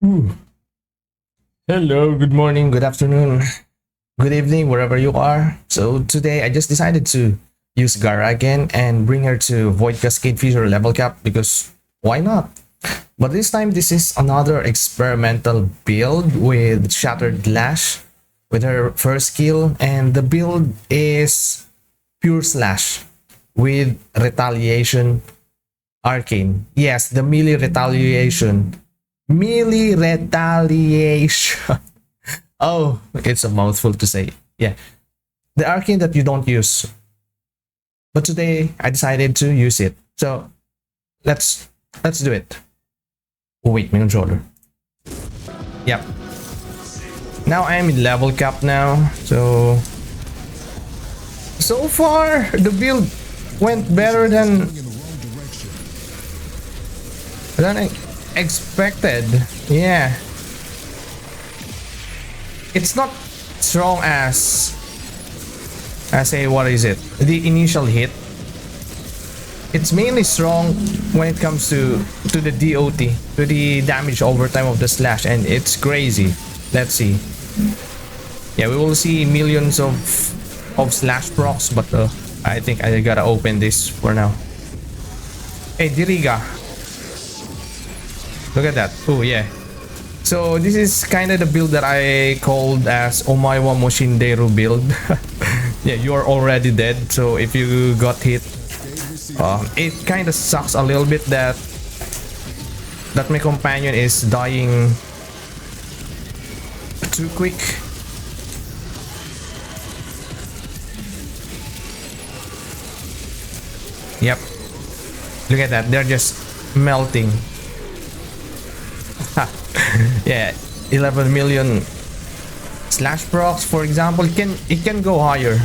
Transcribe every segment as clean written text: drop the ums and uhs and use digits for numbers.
Ooh. Hello, good morning, good afternoon, good evening, wherever you are. So today I just decided to use Gara again and bring her to Void Cascade Fissure level cap because why not? But this time this is another experimental build with Shattered Lash with her first skill, and the build is pure slash with retaliation arcane. Yes, the melee retaliation. Melee retaliation. Oh, it's a mouthful to say. Yeah, the arcane that you don't use. But today I decided to use it. So let's do it. Oh wait, my controller. Yep. Now I'm in level cap now. So far the build went better than I expected. Yeah, it's not strong as a, what is it, the initial hit. It's mainly strong when it comes to the DOT, to the damage over time of the slash, and it's crazy. Let's see. Yeah, we will see millions of slash procs, but I think I gotta open this for now. Hey, Diriga, look at that. Oh yeah. So this is kind of the build that I called as Omaiwa Moshinderu build. Yeah, you are already dead. So if you got hit, it kind of sucks a little bit that my companion is dying too quick. Yep. Look at that. They're just melting. Yeah, 11 million slash procs, for example. It can go higher.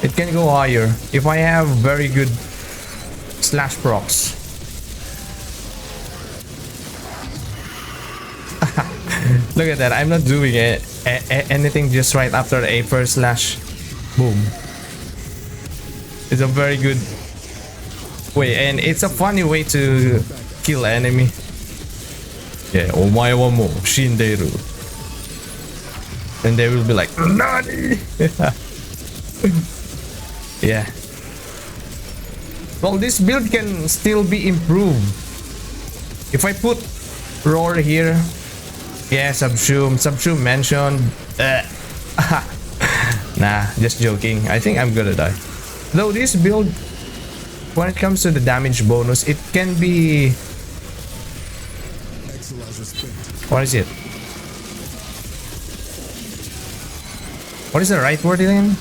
It can go higher if I have very good slash procs. Look at that. I'm not doing anything just right after a first slash. Boom. It's a very good way, and it's a funny way to kill enemy. Yeah, Omaiwa mo Shinderu. And they will be like, Nani? Yeah. Well, this build can still be improved. If I put roar here, yeah, subsume mentioned. Nah, just joking. I think I'm gonna die. Though this build, when it comes to the damage bonus, it can be, what is it? What is the right word again?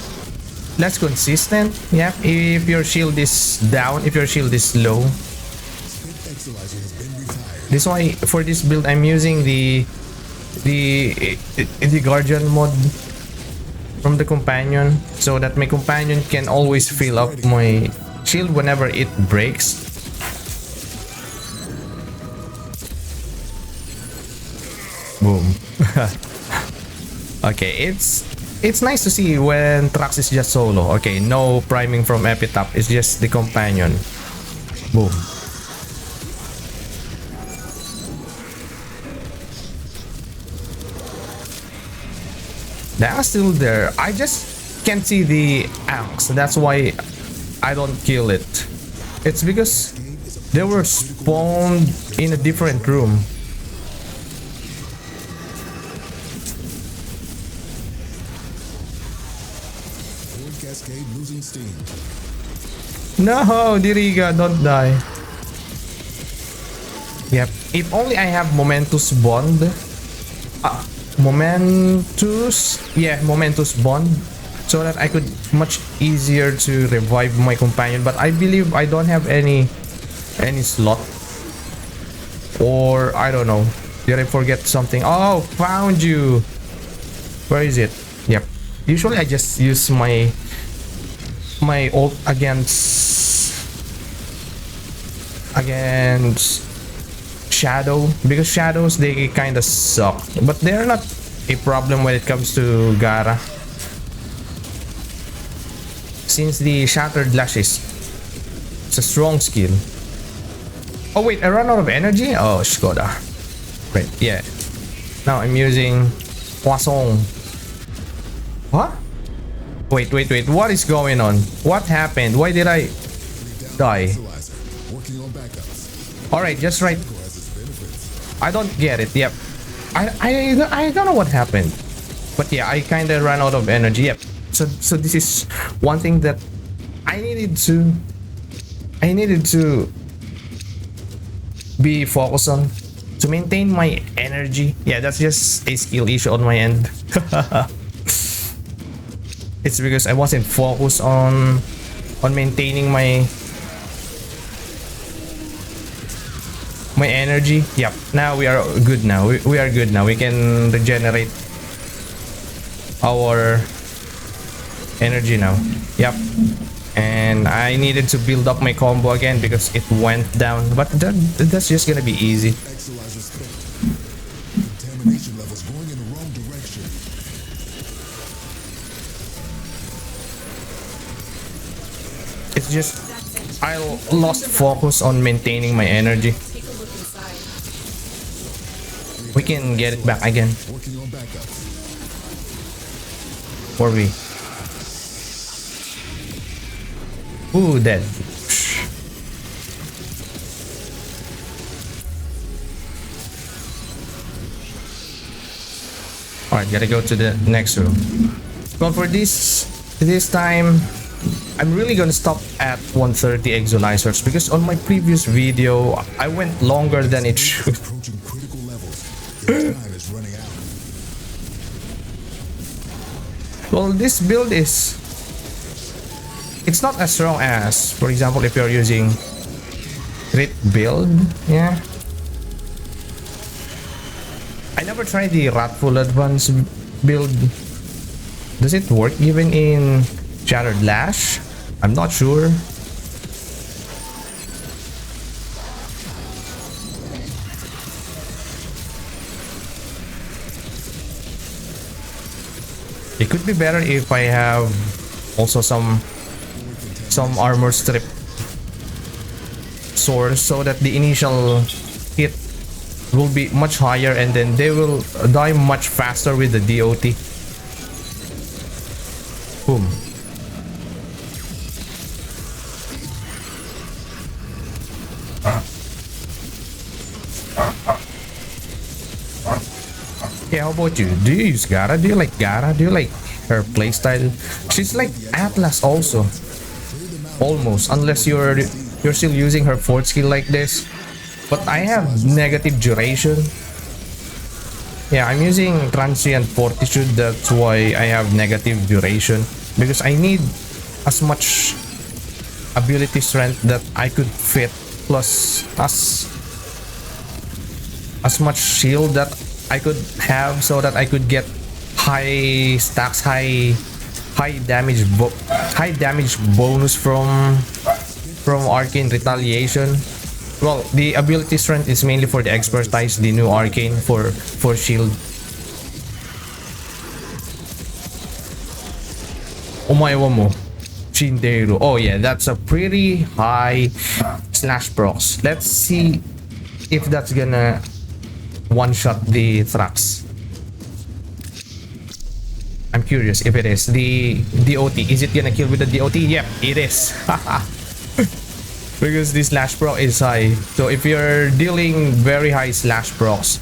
Less consistent. Yeah, if your shield is down, if your shield is low. This why for this build I'm using the guardian mod from the companion, so that my companion can always fill up my shield whenever it breaks. Boom. Okay, it's nice to see when Trax is just solo. Okay, no priming from Epitaph, it's just the companion. Boom. The axe still there. I just can't see the axe. That's why I don't kill it. It's because they were spawned in a different room. No, Diriga, don't die. Yep. If only I have Momentous Bond. Momentous Bond. So that I could much easier to revive my companion. But I believe I don't have any slot. Or I don't know. Did I forget something? Oh, found you. Where is it? Yep. Usually I just use my ult against shadow, because shadows, they kind of suck, but they're not a problem when it comes to Gara, since the Shattered Lash is a strong skill. Oh wait, I run out of energy. Oh, Skoda. Right, yeah. Now I'm using Poisson. What? Wait. What is going on? What happened? Why did I die? Alright, just right. I don't get it. Yep. I don't know what happened. But yeah, I kind of ran out of energy. Yep. So this is one thing that I needed to be focused on to maintain my energy. Yeah, that's just a skill issue on my end. It's because I wasn't focused on maintaining my energy. Yep, now we are good now. We are good now. We can regenerate our energy now. Yep. And I needed to build up my combo again because it went down, but that's just gonna be easy. Contamination levels going in the wrong direction. It's just I lost focus on maintaining my energy. We can get it back again. Or we. Ooh, dead. Alright, gotta go to the next room. Well, for this time, I'm really gonna stop at 130 exolizers because on my previous video, I went longer than it should. Well, this build is... it's not as strong as, for example, if you're using crit build. Yeah, I never tried the Wrathful Advance build. Does it work even in Shattered Lash? I'm not sure. It could be better if I have also some armor strip source so that the initial hit will be much higher and then they will die much faster with the DOT. Boom. Yeah, how about you? Do you use Gara? Do you like Gara? Do you like her playstyle? She's like Atlas also. Almost, unless you're still using her fourth skill like this. But I have negative duration. Yeah, I'm using transient fortitude. That's why I have negative duration, because I need as much ability strength that I could fit, plus as much shield that I could have so that I could get high stacks, high damage bonus from arcane retaliation. Well, the ability strength is mainly for the expertise, the new arcane for shield. Umayawa mo Shindero. Oh yeah, that's a pretty high slash procs. Let's see if that's gonna one shot the Thrax. I'm curious if it is. The DOT, is it gonna kill with the DOT? Yep, it is. Because the slash proc is high. So if you're dealing very high slash procs,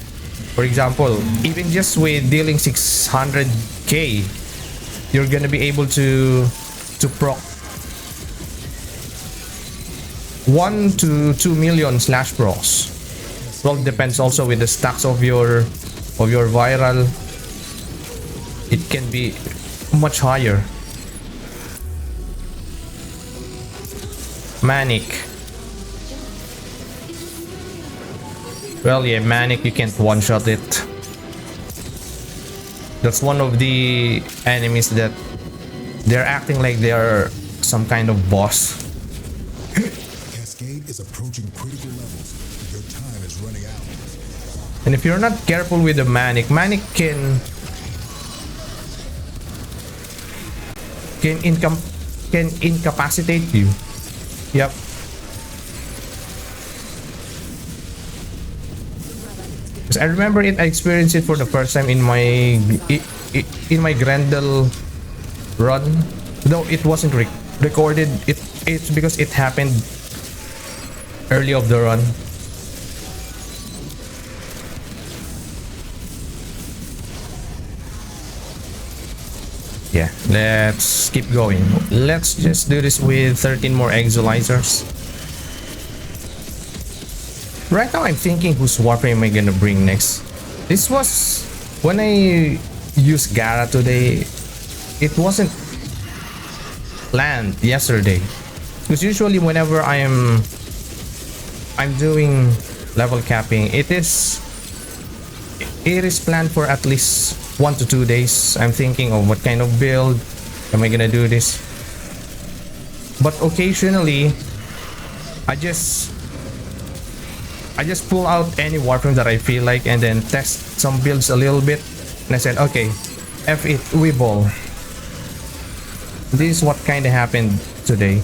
for example, even just with dealing 600k, you're gonna be able to proc 1 to 2 million slash procs. Well, it depends also with the stacks of your viral. It can be much higher. Manic. Well, yeah, Manic, you can't one-shot it. That's one of the enemies that they're acting like they are some kind of boss. Cascade is approaching critical levels. Your time is running out. And if you're not careful with the Manic can incapacitate you. Yep. Because I remember it, I experienced it for the first time in my Grendel run. Though it wasn't recorded, it's because it happened early of the run. Yeah, let's keep going. Let's just do this with 13 more exolizers. Right now I'm thinking whose Warframe am I gonna bring next. This was when I used Gara today. It wasn't planned yesterday, because usually whenever I'm doing level capping, it is planned for at least 1 to 2 days. I'm thinking of what kind of build am I gonna do this, but occasionally I just pull out any Warframe that I feel like and then test some builds a little bit, and I said okay, F it, we ball. This is what kind of happened today.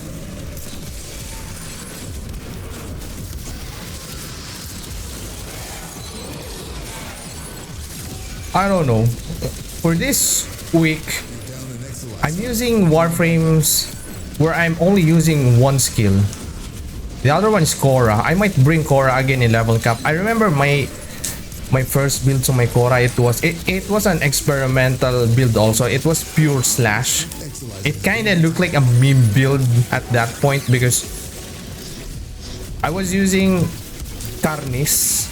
I don't know. For this week, I'm using Warframes where I'm only using one skill. The other one is Korra. I might bring Korra again in level cap. I remember my first build to my Korra, it was an experimental build also. It was pure slash. It kind of looked like a meme build at that point because I was using Karnis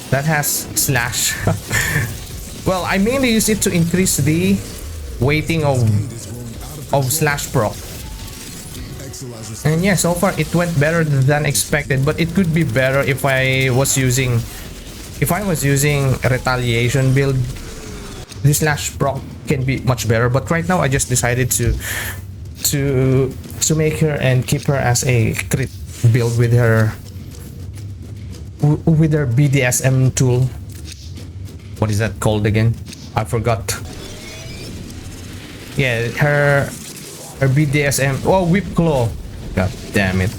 that has slash. Well, I mainly use it to increase the weighting of slash proc. And yeah, so far it went better than expected, but it could be better if I was using retaliation build. The slash proc can be much better, but right now I just decided to make her and keep her as a crit build with her BDSM tool. What is that called again? I forgot. Yeah, her BDSM. Oh, whip claw. God damn it.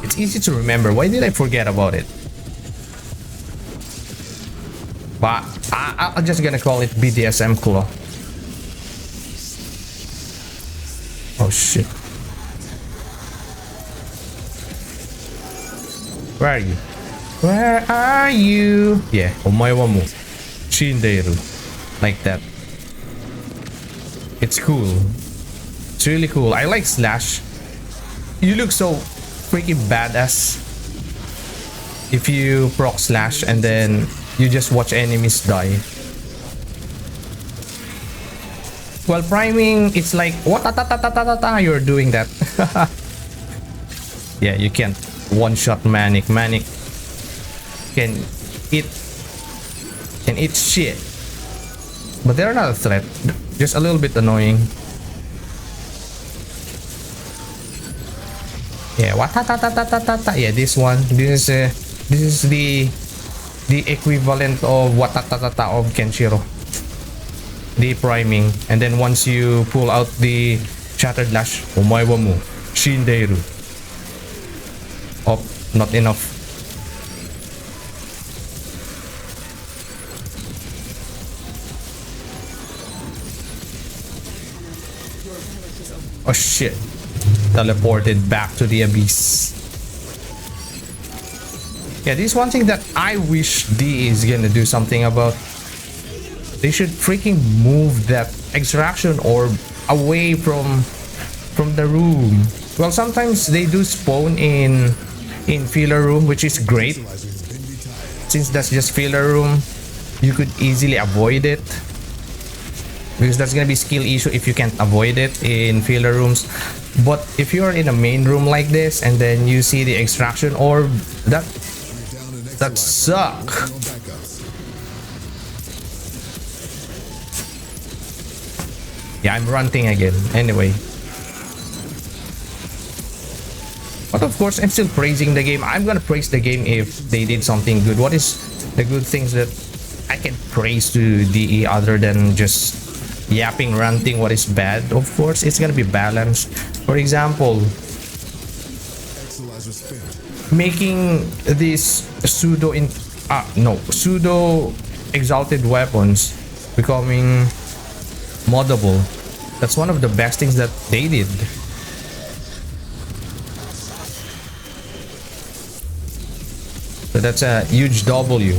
It's easy to remember. Why did I forget about it? But I'm just gonna call it BDSM claw. Oh shit. Where are you? Where are you? Yeah, omae wa mo shinderu. Like that. It's cool. It's really cool. I like slash. You look so freaking badass if you proc slash and then you just watch enemies die. While priming, it's like what you're doing that. Yeah, you can't one-shot Manic. Manic can eat shit, but they're not a threat. Just a little bit annoying. Yeah, yeah, this one. This is the equivalent of of Kenshiro. The priming, and then once you pull out the Shattered Lash, omae wa mo shinderu. Oh, not enough. Oh shit. Teleported back to the abyss. Yeah, this is one thing that I wish D is gonna do something about. They should freaking move that extraction orb away from the room. Well, sometimes they do spawn in filler room, which is great. Since that's just filler room, you could easily avoid it. Because that's gonna be skill issue if you can't avoid it in filler rooms. But if you're in a main room like this and then you see the extraction orb, that suck. Yeah, I'm ranting again. Anyway. But of course, I'm still praising the game. I'm gonna praise the game if they did something good. What is the good things that I can praise to DE other than just yapping, ranting what is bad? Of course, it's gonna be balanced. For example, making this no, pseudo exalted weapons becoming moddable. That's one of the best things that they did. So that's a huge W.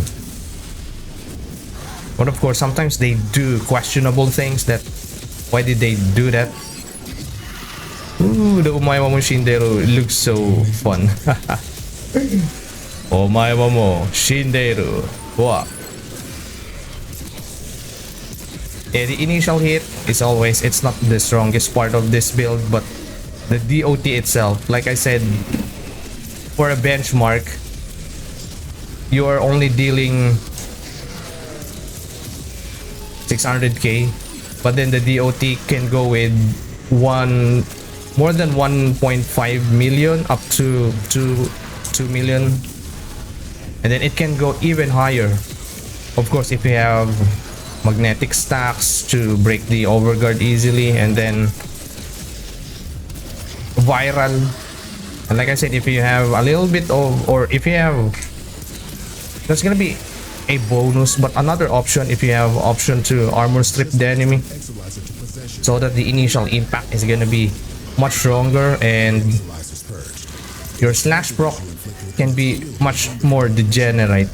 But of course, sometimes they do questionable things. That why did they do that? Ooh, the Umaiwa mo Shinderu looks so fun. Umaiwa mo Shinderu. Wow. Yeah, the initial hit is always, it's not the strongest part of this build, but the DOT itself, like I said, for a benchmark, you are only dealing 600k, but then the DOT can go with more than 1.5 million up to 2 million, and then it can go even higher, of course, if you have magnetic stacks to break the overguard easily, and then viral. And like I said, if you have a little bit of, or if you have, that's gonna be a bonus, but another option, if you have option to armor strip the enemy so that the initial impact is gonna be much stronger, and your slash proc can be much more degenerate.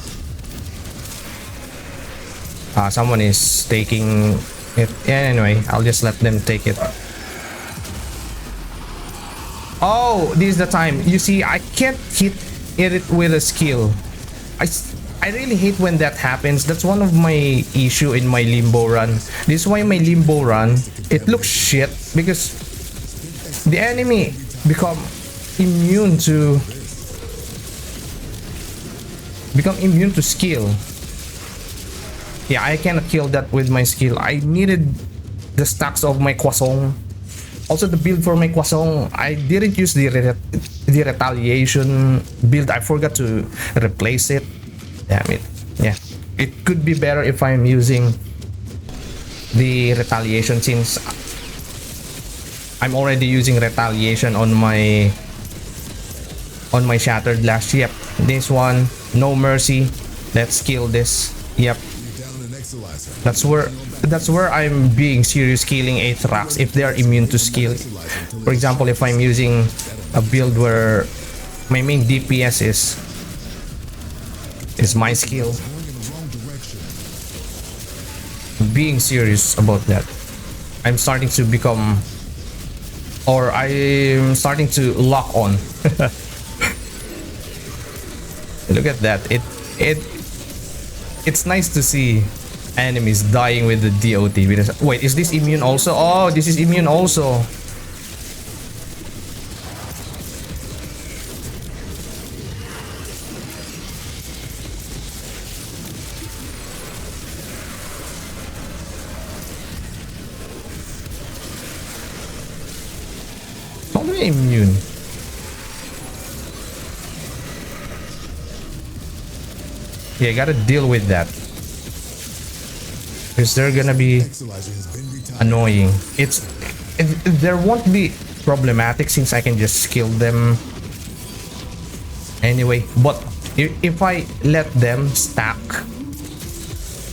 Someone is taking it. Yeah, anyway, I'll just let them take it. Oh, this is the time. You see, I can't hit it with a skill. I really hate when that happens. That's one of my issue in my limbo run. This is why my limbo run, it looks shit, because the enemy become immune to skill. Yeah, I cannot kill that with my skill. I needed the stacks of my Quassus. Also, the build for my Quassus, I didn't use the retaliation build. I forgot to replace it. Damn it. Yeah, it could be better if I'm using the retaliation, since I'm already using retaliation on my shattered Lash. Yep, this one, no mercy. Let's kill this. Yep. That's where I'm being serious killing Aethrax if they are immune to skill. For example, if I'm using a build where my main DPS is my skill, being serious about that. I'm starting to become, or I'm starting to lock on. Look at that. It's nice to see enemies dying with the DOT. Wait, is this immune also? Oh, this is immune also. How am I immune? Yeah, I gotta deal with that. Because they're gonna be annoying. There won't be problematic since I can just kill them anyway. But if I let them stack,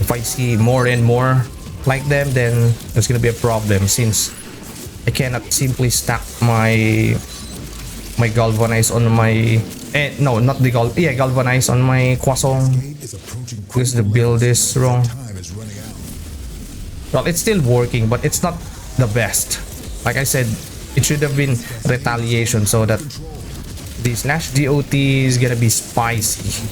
if I see more and more like them, then there's gonna be a problem, since I cannot simply stack my galvanize on my no, not the galvanize on my Quassus, because the build is wrong. Well, it's still working, but it's not the best. Like I said, it should have been retaliation, so that the slash DOT is gonna be spicy.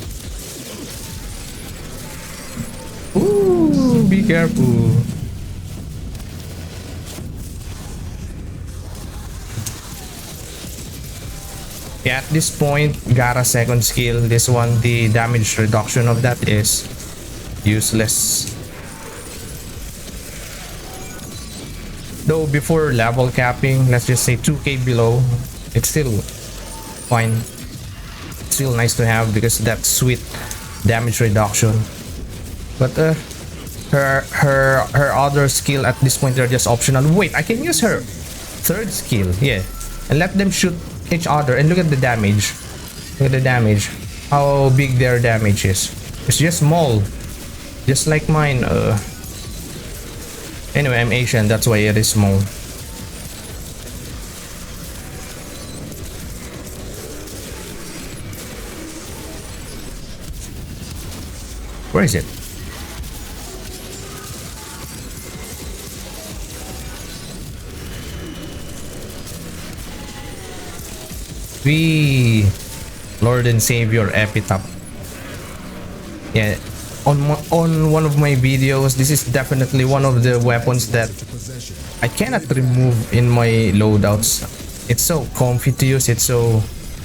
Ooh, be careful. Yeah, at this point, Gara second skill, this one, the damage reduction of that is useless. Though before level capping, let's just say 2k below, it's still fine. It's still nice to have, because that sweet damage reduction. But her other skill at this point, they're just optional. Wait, I can use her third skill, yeah, and let them shoot each other, and look at the damage. Look at the damage, how big their damage is. It's just small, just like mine. Anyway, I'm Asian, that's why it is small. Where is it? We Lord and Savior Epitaph. Yeah, on one of my videos, this is definitely one of the weapons that I cannot remove in my loadouts. It's so comfy to use, it's so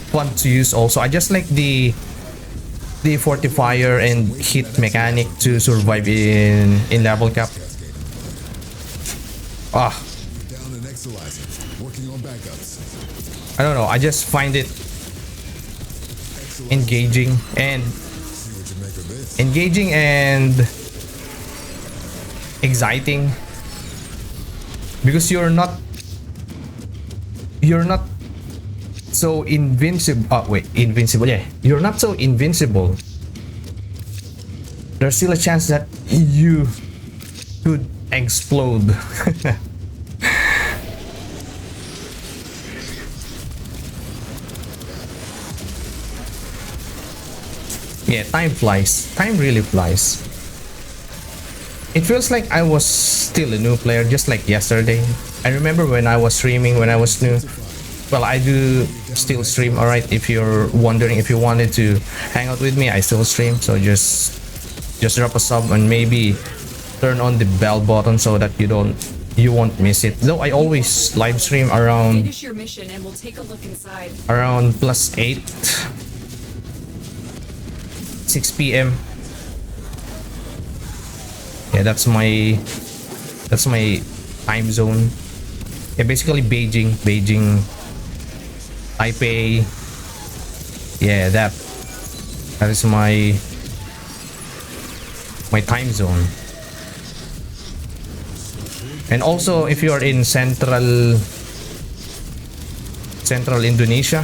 fun to use also. I just like the fortifier and hit mechanic to survive in level cap. Ah, I don't know, I just find it engaging and exciting because you're not so invincible. Invincible, yeah, you're not so invincible. There's still a chance that you could explode. Yeah, time flies. Time really flies. It feels like I was still a new player, just like yesterday. I remember when I was streaming, when I was new. Well, I do still stream, alright? If you're wondering, if you wanted to hang out with me, I still stream. So just drop a sub and maybe turn on the bell button so that you won't miss it. Though I always live stream around +8. 6 p.m. Yeah, that's my time zone. Yeah, basically Beijing, Taipei. Yeah, that is my time zone. And also, if you are in central Indonesia,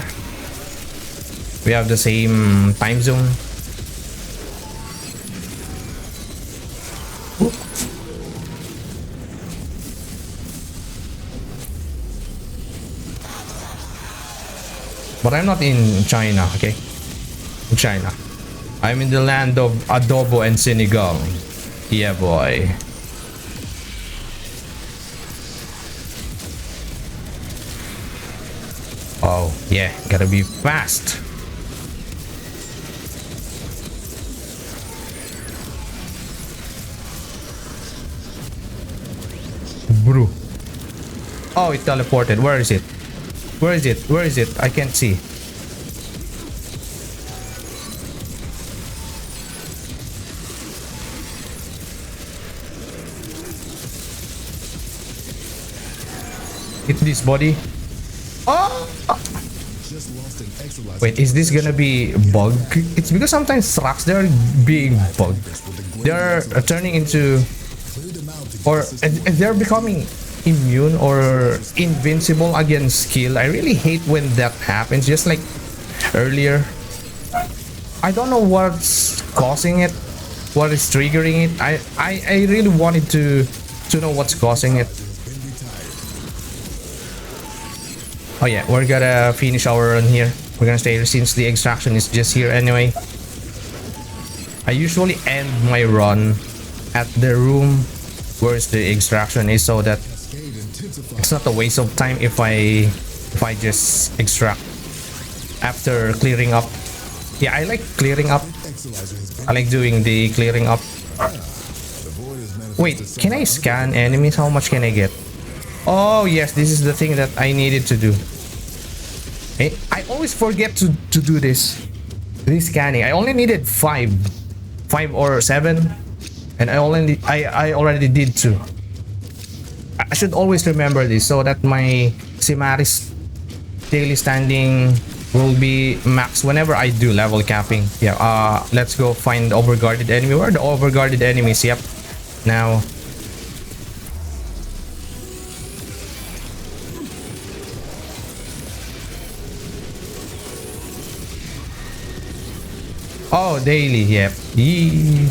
we have the same time zone. But I'm not in China, okay? In China. I'm in the land of adobo and Senegal. Yeah, boy. Oh, yeah. Gotta be fast. Bro. Oh, it teleported. Where is it? Where is it? Where is it? I can't see. Hit this body. Oh! Wait, is this gonna be bug? It's because sometimes rocks, they're being bugged. They're turning into, or they're becoming immune or invincible against skill. I really hate when that happens. Just like earlier, I don't know what's causing it, what is triggering it. I really wanted to know what's causing it. Oh yeah, we're gonna finish our run here. We're gonna stay here since the extraction is just here anyway. I usually end my run at the room where the extraction is, so that it's not a waste of time if I just extract after clearing up. Yeah, I like clearing up. I like doing the clearing up. Wait, can I scan enemies? How much can I get? Oh yes, this is the thing that I needed to do. I always forget to do this scanning. I only needed 5 or 7, and I already did 2. I should always remember this so that my Simaris daily standing will be max whenever I do level capping. Yeah, let's go find the overguarded enemy. Where are the overguarded enemies? Yep. Now, Oh, daily, yep. Yee.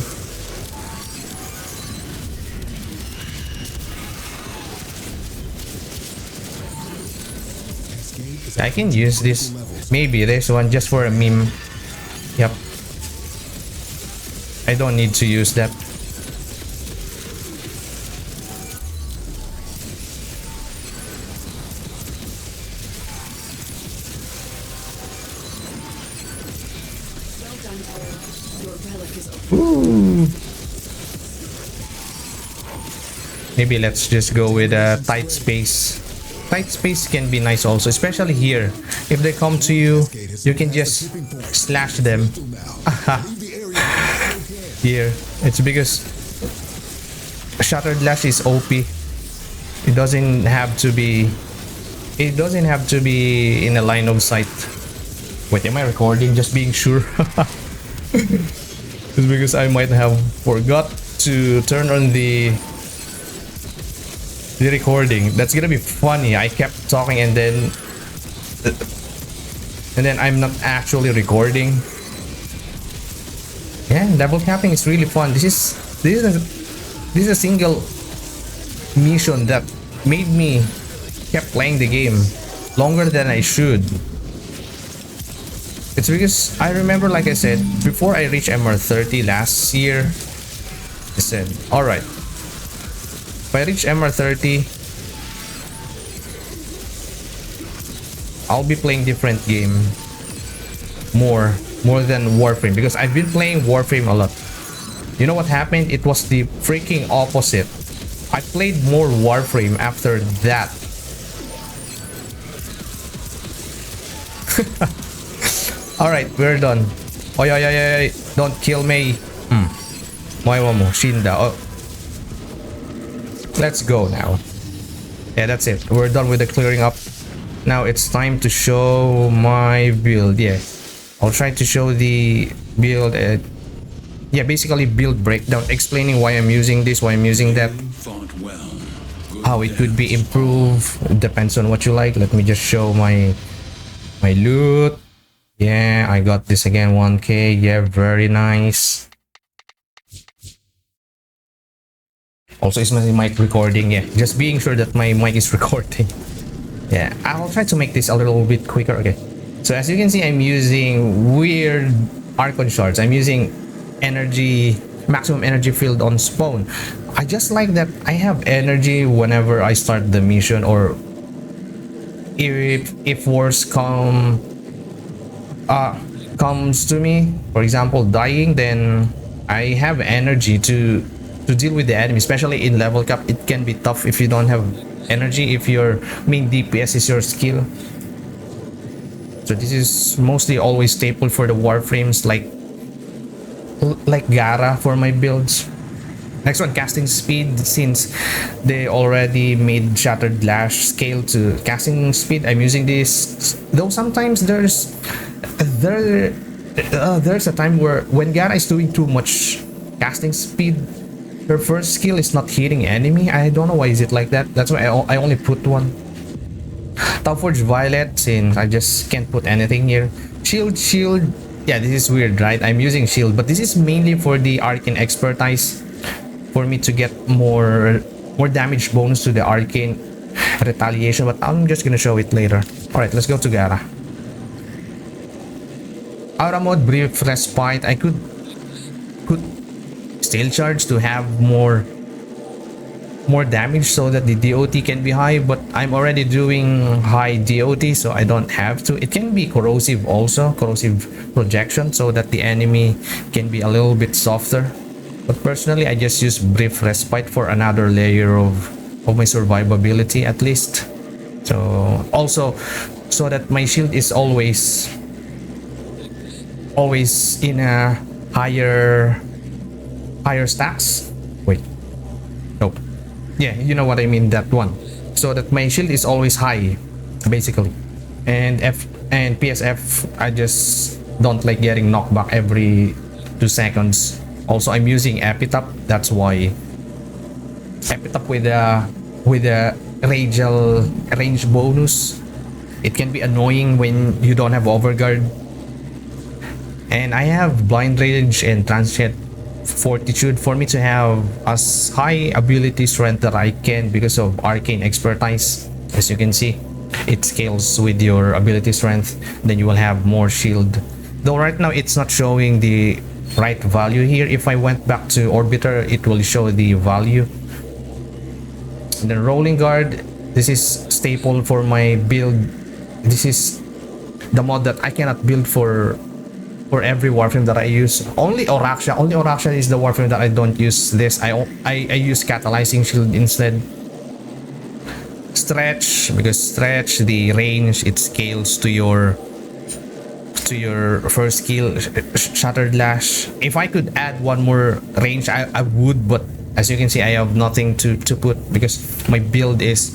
I can use this. Maybe this one just for a meme. Yep. I don't need to use that. Ooh. Maybe let's just go with a tight space. Tight space can be nice also, especially here. If they come to you, you can just slash them. Here, it's because Shattered Lash is OP. It doesn't have to be. It doesn't have to be in a line of sight. Wait, am I recording? Just being sure. It's because I might have forgot to turn on the recording. That's gonna be funny. I kept talking and then I'm not actually recording. Yeah, double capping is really fun. This is a single mission that made me kept playing the game longer than I should. It's because I remember, like I said, before I reached MR30 last year, I said, alright, if I reach MR30, I'll be playing different game more than Warframe, because I've been playing Warframe a lot. You know what happened? It was the freaking opposite. I played more Warframe after that. Alright, we're done. Oy, oy, oy, oy, don't kill me. Moiwa mo, Shinda. Oh. Let's go now. Yeah, that's it. We're done with the clearing up. Now it's time to show my build. Yeah, I'll try to show the build. Yeah, basically build breakdown, explaining why I'm using this, why I'm using that, how it could be improved. Depends on what you like. Let me just show my loot. Yeah, I got this again, 1k. Yeah, very nice. Also, is my mic recording? Yeah, just being sure that my mic is recording. Yeah, I'll try to make this a little bit quicker. Okay, so as you can see, I'm using weird arcane shards. I'm using energy, maximum energy field on spawn. I just like that I have energy whenever I start the mission, or if wars comes to me, for example dying, then I have energy to deal with the enemy, especially in level cap. It can be tough if you don't have energy, if your main DPS is your skill. So this is mostly always staple for the Warframes, like Gara for my builds. Next one, casting speed. Since they already made Shattered Lash scale to casting speed, I'm using this. Though sometimes there's a time where when Gara is doing too much casting speed, her first skill is not hitting enemy. I don't know why is it like that. That's why I only put one. Tauforge Violet, since I just can't put anything here. Shield. Yeah, this is weird, right? I'm using shield, but this is mainly for the arcane expertise, for me to get more damage bonus to the arcane retaliation, but I'm just gonna show it later. Alright, let's go to Gara. Aura mode, brief respite. I could steel charge to have more damage so that the DOT can be high, but I'm already doing high DOT, so I don't have to. It can be corrosive also, corrosive projection, so that the enemy can be a little bit softer. But personally, I just use brief respite for another layer of my survivability at least. So also, so that my shield is always in a higher stacks. Wait, nope. Yeah, you know what I mean, that one. So that my shield is always high, basically. And PSF, I just don't like getting knocked back every 2 seconds. Also, I'm using Epitaph. That's why Epitaph with a range bonus. It can be annoying when you don't have overguard. And I have blind rage and transient fortitude for me to have as high ability strength that I can because of arcane expertise. As you can see, it scales with your ability strength, then you will have more shield. Though right now it's not showing the right value here. If I went back to orbiter, it will show the value. And then rolling guard, this is staple for my build. This is the mod that I cannot build for every Warframe that I use. Only Oraxia is the Warframe that I don't use this. I use catalyzing shield instead. Stretch, because stretch, the range, it scales to your first skill, Shattered Lash. If I could add one more range, I would, but as you can see, I have nothing to put because my build is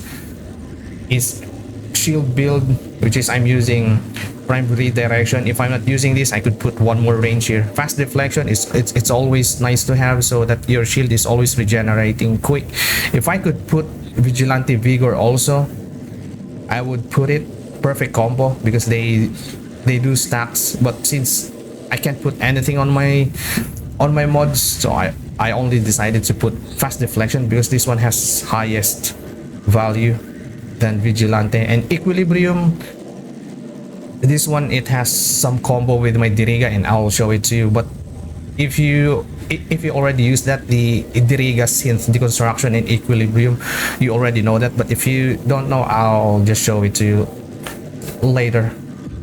shield build, which is I'm using prime redirection. If I'm not using this, I could put one more range here. Fast deflection is it's always nice to have so that your shield is always regenerating quick. If I could put vigilante vigor also, I would put it. Perfect combo because they do stacks, but since I can't put anything on my mods, so I only decided to put fast deflection because this one has highest value than vigilante. And equilibrium, this one, it has some combo with my Diriga and I'll show it to you. But if you already use that, the Diriga synth deconstruction and equilibrium, you already know that. But if you don't know, I'll just show it to you later.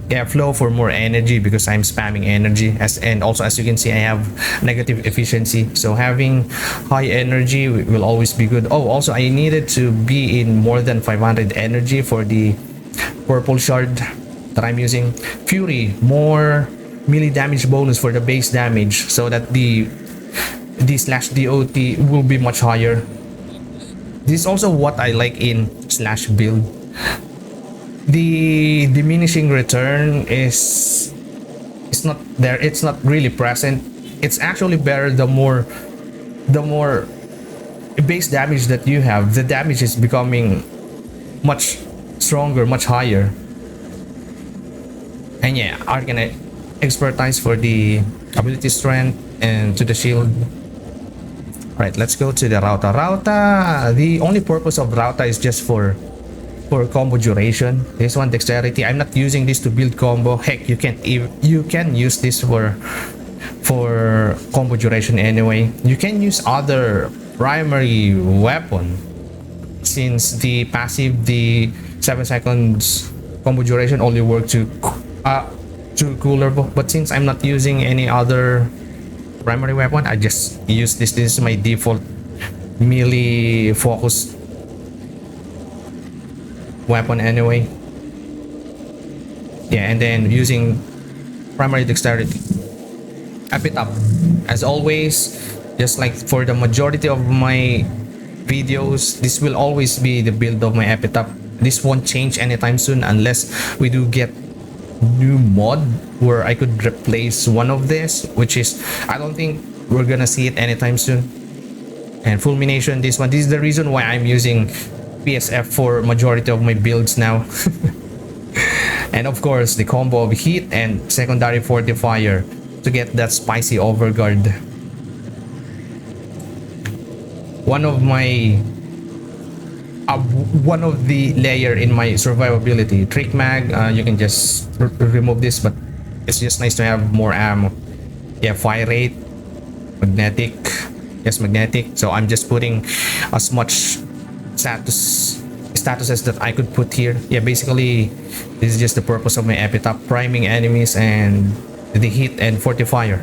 Yeah, flow for more energy because I'm spamming energy, and also as you can see, I have negative efficiency, so having high energy will always be good. Oh, also I needed to be in more than 500 energy for the purple shard that I'm using. Fury, more melee damage bonus for the base damage, so that the slash DOT will be much higher. This is also what I like in slash build. The diminishing return is not there, it's not really present. It's actually better the more base damage that you have, the damage is becoming much stronger, much higher. And yeah, arcane expertise for the ability strength and to the shield. Right, let's go to the Rauta. The only purpose of Rauta is just for combo duration. This one, dexterity, I'm not using this to build combo. Heck, you can use this for combo duration anyway. You can use other primary weapon since the passive, the 7 seconds combo duration only work to cooler, but since I'm not using any other primary weapon, I just use this. This is my default melee focus weapon anyway. Yeah, and then using primary dexterity. Epitaph, as always, just like for the majority of my videos, this will always be the build of my Epitaph. This won't change anytime soon unless we do get new mod where I could replace one of this, which is, I don't think we're gonna see it anytime soon. And fulmination, this one, this is the reason why I'm using PSF for majority of my builds now. And of course the combo of heat and secondary fortifier to get that spicy overguard. One of the layer in my survivability, trick mag, you can just remove this, but it's just nice to have more ammo. Yeah, fire rate, magnetic, yes, magnetic. So I'm just putting as much statuses that I could put here. Yeah, basically this is just the purpose of my Epitaph, priming enemies and the heat and fortifier.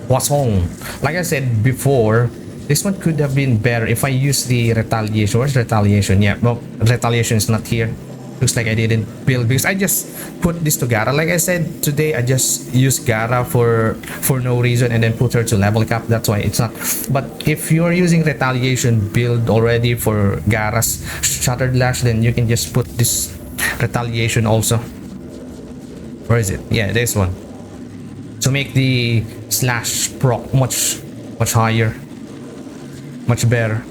What's home? Like I said before, this one could have been better if I use the retaliation. Where's retaliation? Yeah, well, retaliation is not here. Looks like I didn't build because I just put this to Gara. Like I said, today I just used Gara for no reason and then put her to level cap. That's why it's not. But if you're using retaliation build already for Gara's Shattered Lash, then you can just put this retaliation also. Where is it? Yeah, this one. To make the slash proc much higher, much better.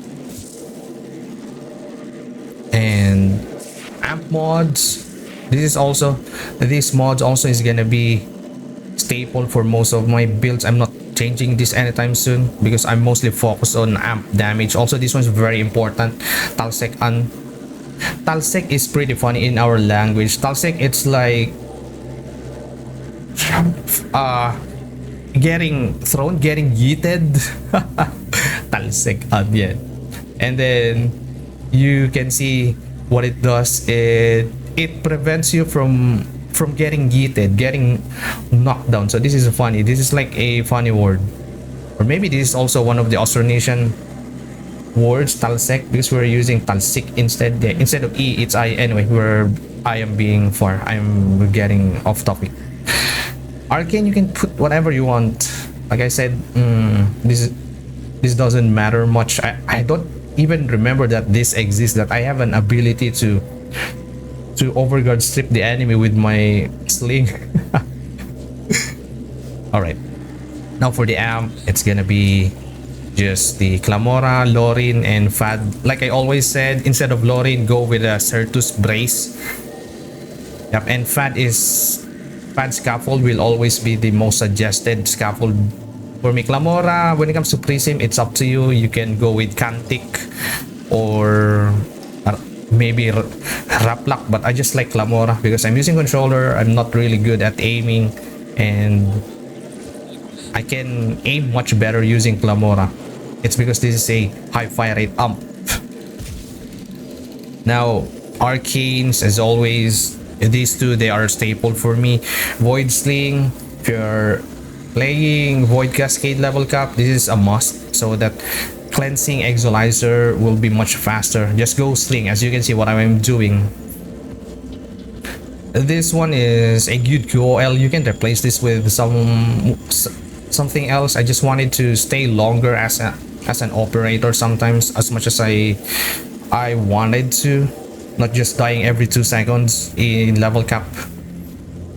And amp mods, this mods also is gonna be staple for most of my builds. I'm not changing this anytime soon because I'm mostly focused on amp damage. Also, this one's very important. Talsek Talsek is pretty funny in our language. Talsek, it's like getting thrown, getting yeeted. Talsek yeah. And then you can see what it does. It prevents you from getting yeeted, getting knocked down. So this is funny. This is like a funny word, or maybe this is also one of the Austronesian words, Talsek, because we're using Talsik instead. Yeah, instead of E, it's I. Anyway, I am being far. I'm getting off topic. Arcane, you can put whatever you want. Like I said, this doesn't matter much. I don't even remember that this exists, that I have an ability to overguard strip the enemy with my sling. All right, now for the amp, it's gonna be just the Klamora, Lohrin, and Phahd. Like I always said, instead of Lohrin, go with a Certus Brace. Yep, and Phahd Scaffold will always be the most suggested scaffold for me. Klamora, when it comes to Prism, it's up to you. You can go with Cantic or maybe Raplak, but I just like Klamora because I'm using controller. I'm not really good at aiming, and I can aim much better using Klamora. It's because this is a high fire rate amp. Now, arcanes, as always, these two, they are staple for me. Void Sling, if you're playing Void Cascade level cap, this is a must, so that cleansing Exolizer will be much faster. Just go Sling, as you can see what I'm doing. This one is a good QOL. You can replace this with something else. I just wanted to stay longer as an operator sometimes, as much as I wanted to, not just dying every 2 seconds in level cap.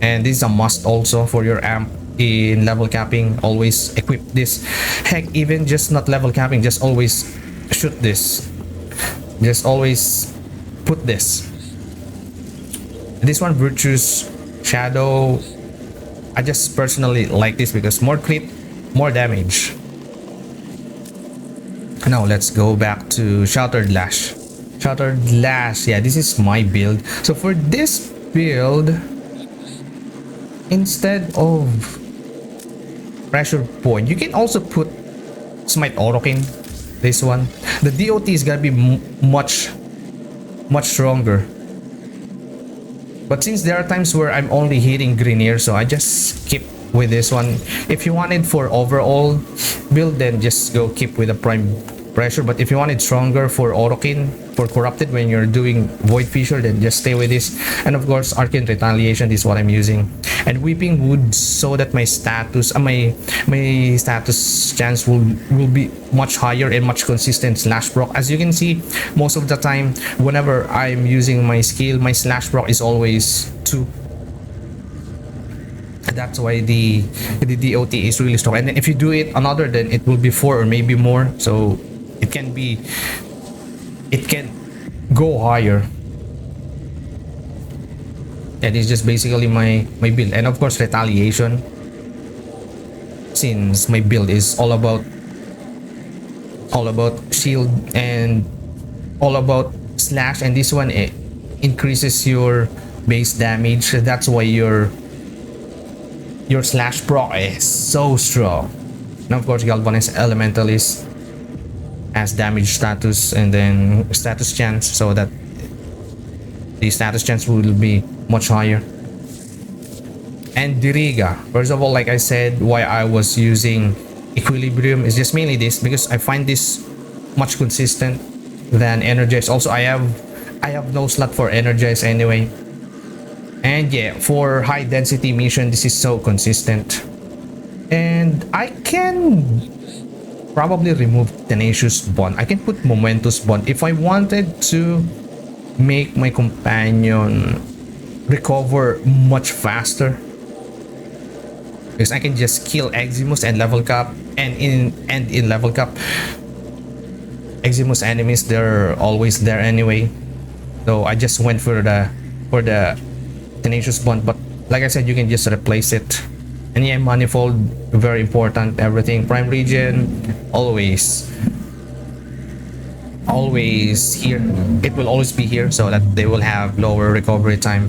And this is a must also for your amp in level capping. Always equip this. Heck, even just not level capping, just always shoot this. Just always put this. This one, Virtue's Shadow, I just personally like this because more crit, more damage. Now let's go back to Shattered Lash. Shattered Lash, yeah, this is my build. So for this build, instead of pressure point, you can also put Smite Orokin. This one, the DOT is gonna be much stronger. But since there are times where I'm only hitting Grenier, so I just keep with this one. If you wanted for overall build, then just go keep with the prime pressure. But if you want it stronger for Orokin, for Corrupted when you're doing Void Fissure, then just stay with this. And of course, Arcane Retaliation is what I'm using. And Weeping Wood, so that my status, my status chance will be much higher and much consistent slash proc. As you can see, most of the time, whenever I'm using my skill, my slash proc is always 2. That's why the DOT is really strong. And then if you do it another, then it will be 4 or maybe more. So it can go higher. That is just basically my build. And of course, Retaliation, since my build is all about shield and all about slash, and this one, it increases your base damage. That's why your slash proc is so strong. And of course, Galvanized Elementalist has damage status and then status chance, so that the status chance will be much higher. And Diriga, first of all, like I said, why I was using Equilibrium is just mainly this, because I find this much consistent than Energize. Also, I have no slot for Energize anyway. And yeah, for high density mission, this is so consistent. And I can probably remove Tenacious Bond. I can put Momentous Bond if I wanted to make my companion recover much faster, because I can just kill Eximus and level cap, and in level cap, Eximus enemies, they're always there anyway. So I just went for the Tenacious Bond. But like I said, you can just replace it And yeah, manifold, very important. Everything prime region, always here. It will always be here so that they will have lower recovery time.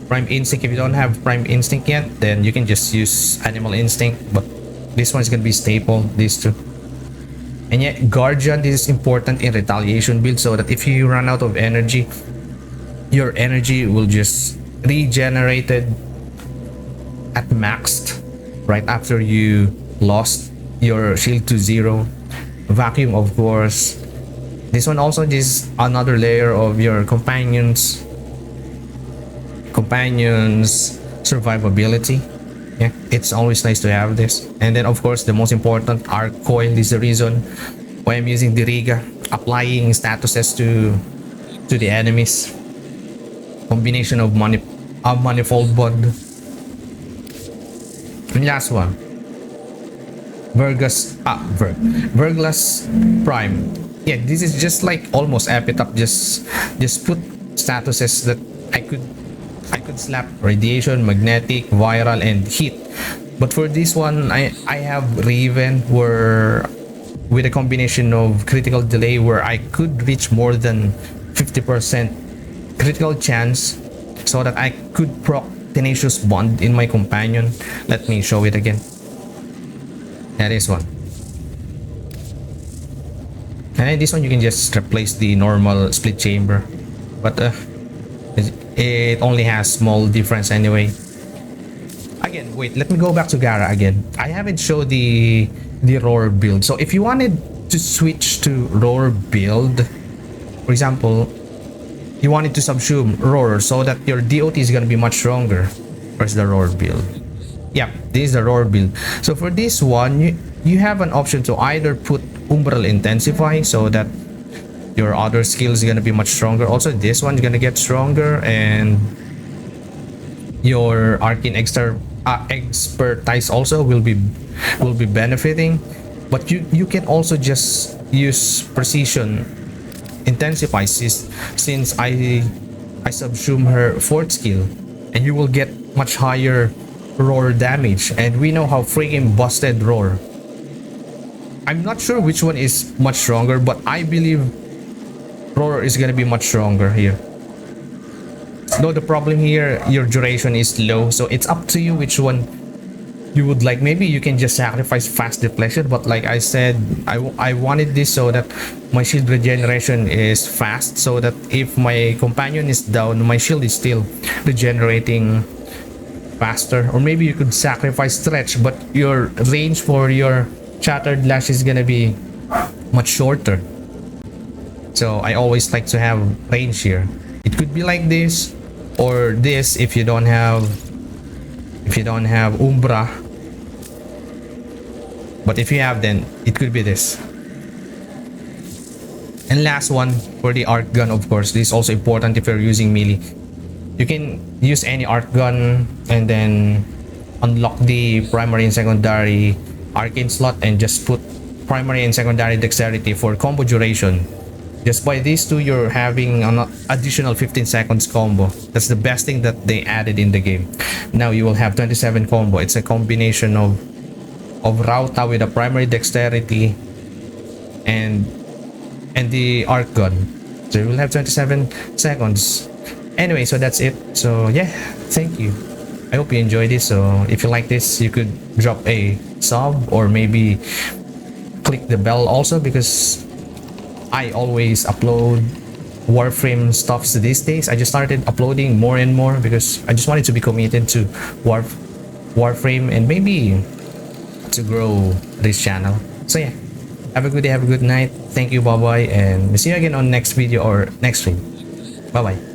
Prime instinct, if you don't have prime instinct yet, then you can just use animal instinct, but this one is gonna be staple, these two. And yet guardian, this is important in retaliation build, so that if you run out of energy, your energy will just regenerated at maxed right after you lost your shield to 0. Vacuum, of course. This one also is another layer of your companions survivability. Yeah, it's always nice to have this. And then of course the most important, arc coil, is the reason why I'm using Diriga, applying statuses to the enemies. Combination of manifold bond. And last one, Verglas Prime. Yeah, this is just like almost Epitaph. Just put statuses that I could slap radiation, magnetic, viral, and heat. But for this one, I have Raven, where with a combination of critical delay, where I could reach more than 50% critical chance, so that I could proc tenacious bond in my companion. Let me show it again. That is one. And this one you can just replace the normal split chamber, but it only has small difference anyway. Again, wait, let me go back to Gara again. I haven't showed the roar build. So if you wanted to switch to roar build, for example, you wanted to subsume roar so that your DOT is gonna be much stronger. Where's the roar build? Yeah, this is the roar build. So for this one, you have an option to either put umbral intensify so that your other skill is gonna be much stronger. Also, this one is gonna get stronger, and your arcane expertise also will be benefiting. But you can also just use precision intensify since I subsume her 4th skill, and you will get much higher roar damage. And we know how freaking busted roar. I'm not sure which one is much stronger, but I believe roar is gonna be much stronger here. Though the problem here, your duration is low, so it's up to you which one you would like. Maybe you can just sacrifice fast deflection, but like I said, I wanted this so that my shield regeneration is fast, so that if my companion is down, my shield is still regenerating faster. Or maybe you could sacrifice stretch, but your range for your shattered lash is gonna be much shorter. So I always like to have range here. It could be like this or this if you don't have umbra, but if you have, then it could be this. And last one, for the arc gun, of course, this is also important if you're using melee. You can use any arc gun and then unlock the primary and secondary arcane slot, and just put primary and secondary dexterity for combo duration. Just by these two, you're having an additional 15 seconds combo. That's the best thing that they added in the game. Now you will have 27 combo. It's a combination of Rauta with a primary dexterity and the arc gun. So you will have 27 seconds. Anyway, so that's it. So yeah, thank you. I hope you enjoyed this. So if you like this, you could drop a sub, or maybe click the bell also, because I always upload Warframe stuffs these days. I just started uploading more and more because I just wanted to be committed to Warframe, and maybe to grow this channel. So yeah, have a good day, have a good night. Thank you, bye bye, and we'll see you again on next video or next stream. Bye bye.